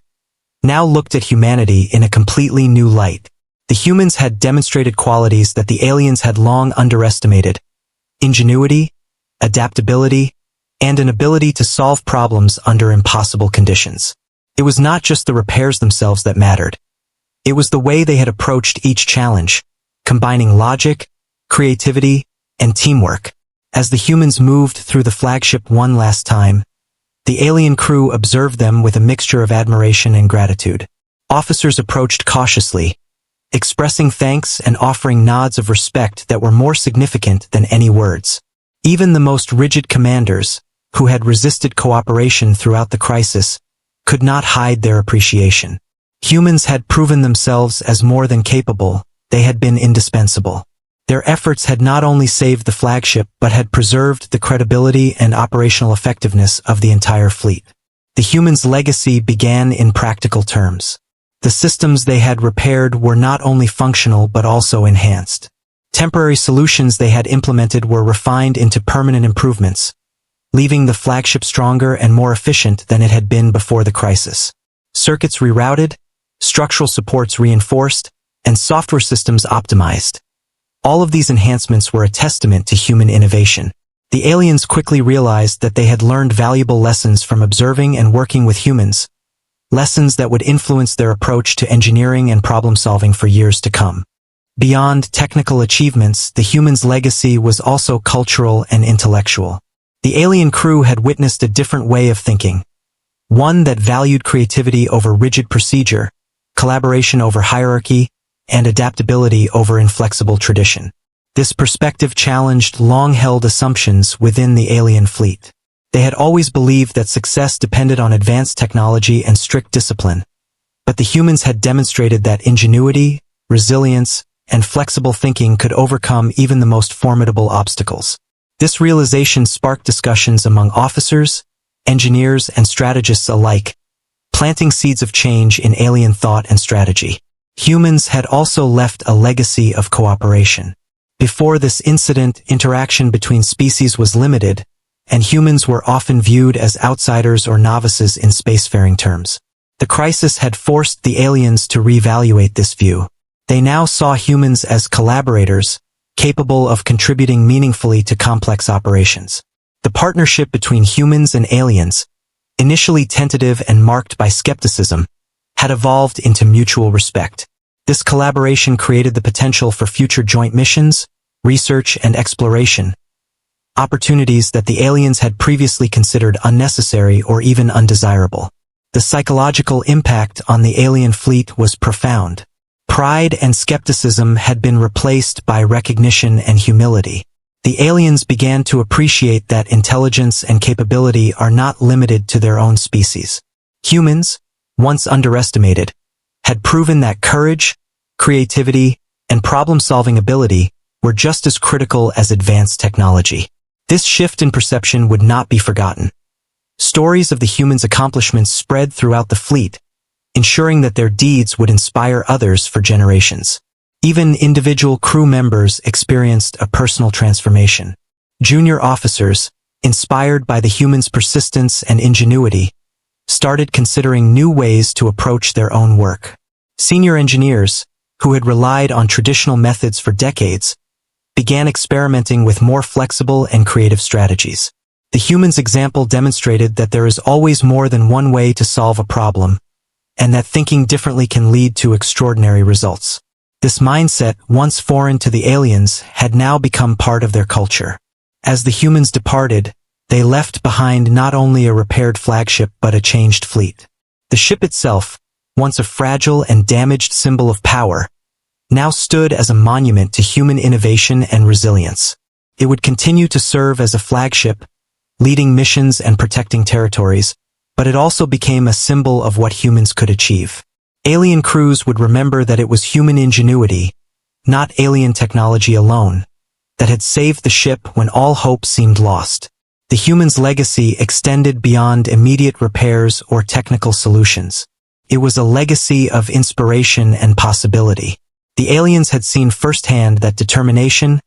now looked at humanity in a completely new light. The humans had demonstrated qualities that the aliens had long underestimated: ingenuity, adaptability, and an ability to solve problems under impossible conditions. It was not just the repairs themselves that mattered. It was the way they had approached each challenge, combining logic, creativity, and teamwork. As the humans moved through the flagship one last time, the alien crew observed them with a mixture of admiration and gratitude. Officers approached cautiously, expressing thanks and offering nods of respect that were more significant than any words. Even the most rigid commanders, who had resisted cooperation throughout the crisis, could not hide their appreciation. Humans had proven themselves as more than capable, they had been indispensable. Their efforts had not only saved the flagship but had preserved the credibility and operational effectiveness of the entire fleet. The humans' legacy began in practical terms. The systems they had repaired were not only functional but also enhanced. Temporary solutions they had implemented were refined into permanent improvements, leaving the flagship stronger and more efficient than it had been before the crisis. Circuits rerouted, structural supports reinforced, and software systems optimized. All of these enhancements were a testament to human innovation. The aliens quickly realized that they had learned valuable lessons from observing and working with humans, lessons that would influence their approach to engineering and problem-solving for years to come. Beyond technical achievements, the humans' legacy was also cultural and intellectual. The alien crew had witnessed a different way of thinking, one that valued creativity over rigid procedure, collaboration over hierarchy, and adaptability over inflexible tradition. This perspective challenged long-held assumptions within the alien fleet. They had always believed that success depended on advanced technology and strict discipline, but the humans had demonstrated that ingenuity, resilience, and flexible thinking could overcome even the most formidable obstacles. This realization sparked discussions among officers, engineers, and strategists alike, planting seeds of change in alien thought and strategy. Humans had also left a legacy of cooperation. Before this incident, interaction between species was limited, and humans were often viewed as outsiders or novices in spacefaring terms. The crisis had forced the aliens to reevaluate this view. They now saw humans as collaborators, capable of contributing meaningfully to complex operations. The partnership between humans and aliens, initially tentative and marked by skepticism, had evolved into mutual respect. This collaboration created the potential for future joint missions, research, and exploration, opportunities that the aliens had previously considered unnecessary or even undesirable. The psychological impact on the alien fleet was profound. Pride and skepticism had been replaced by recognition and humility. The aliens began to appreciate that intelligence and capability are not limited to their own species. Humans, once underestimated, had proven that courage, creativity, and problem-solving ability were just as critical as advanced technology. This shift in perception would not be forgotten. Stories of the humans' accomplishments spread throughout the fleet, ensuring that their deeds would inspire others for generations. Even individual crew members experienced a personal transformation. Junior officers, inspired by the humans' persistence and ingenuity, started considering new ways to approach their own work. Senior engineers, who had relied on traditional methods for decades, began experimenting with more flexible and creative strategies. The humans' example demonstrated that there is always more than one way to solve a problem, and that thinking differently can lead to extraordinary results. This mindset, once foreign to the aliens, had now become part of their culture. As the humans departed, they left behind not only a repaired flagship but a changed fleet. The ship itself, once a fragile and damaged symbol of power, now stood as a monument to human innovation and resilience. It would continue to serve as a flagship, leading missions and protecting territories, but it also became a symbol of what humans could achieve. Alien crews would remember that it was human ingenuity, not alien technology alone, that had saved the ship when all hope seemed lost. The humans' legacy extended beyond immediate repairs or technical solutions. It was a legacy of inspiration and possibility. The aliens had seen firsthand that determination,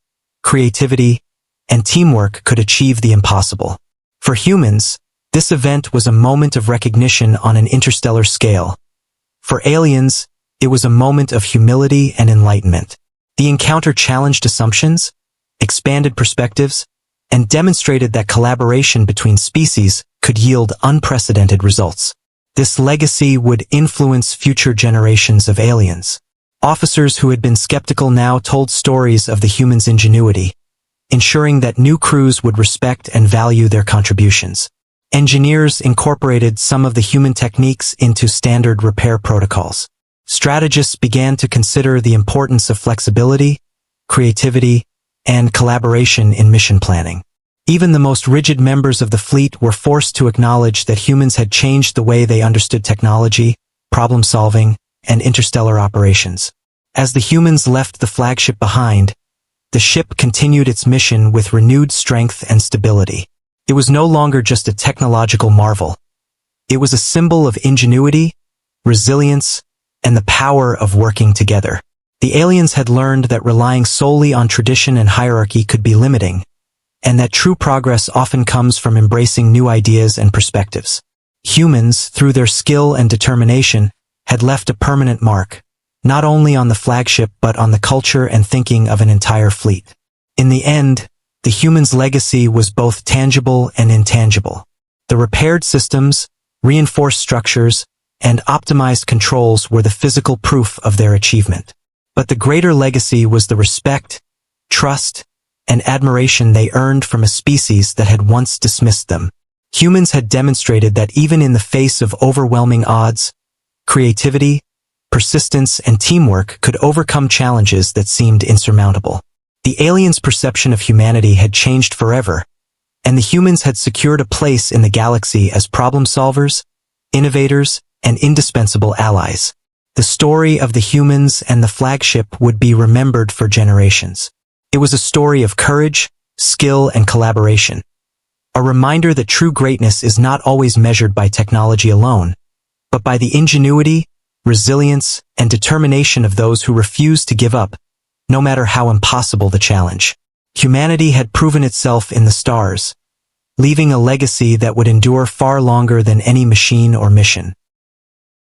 creativity, and teamwork could achieve the impossible. For humans, this event was a moment of recognition on an interstellar scale. For aliens, it was a moment of humility and enlightenment. The encounter challenged assumptions, expanded perspectives, and demonstrated that collaboration between species could yield unprecedented results. This legacy would influence future generations of aliens. Officers who had been skeptical now told stories of the humans' ingenuity, ensuring that new crews would respect and value their contributions. Engineers incorporated some of the human techniques into standard repair protocols. strategists began to consider the importance of flexibility, creativity, and collaboration in mission planning. Even the most rigid members of the fleet were forced to acknowledge that humans had changed the way they understood technology, problem-solving, and interstellar operations. As the humans left the flagship behind, the ship continued its mission with renewed strength and stability. It was no longer just a technological marvel. It was a symbol of ingenuity, resilience, and the power of working together. The aliens had learned that relying solely on tradition and hierarchy could be limiting, and that true progress often comes from embracing new ideas and perspectives. Humans, through their skill and determination, had left a permanent mark, not only on the flagship but on the culture and thinking of an entire fleet. In the end, the humans' legacy was both tangible and intangible. The repaired systems, reinforced structures, and optimized controls were the physical proof of their achievement. But the greater legacy was the respect, trust, and admiration they earned from a species that had once dismissed them. Humans had demonstrated that even in the face of overwhelming odds, creativity, persistence, and teamwork could overcome challenges that seemed insurmountable. The aliens' perception of humanity had changed forever, and the humans had secured a place in the galaxy as problem solvers, innovators, and indispensable allies. The story of the humans and the flagship would be remembered for generations. It was a story of courage, skill, and collaboration. A reminder that true greatness is not always measured by technology alone, but by the ingenuity, resilience, and determination of those who refuse to give up, no matter how impossible the challenge. Humanity had proven itself in the stars, leaving a legacy that would endure far longer than any machine or mission.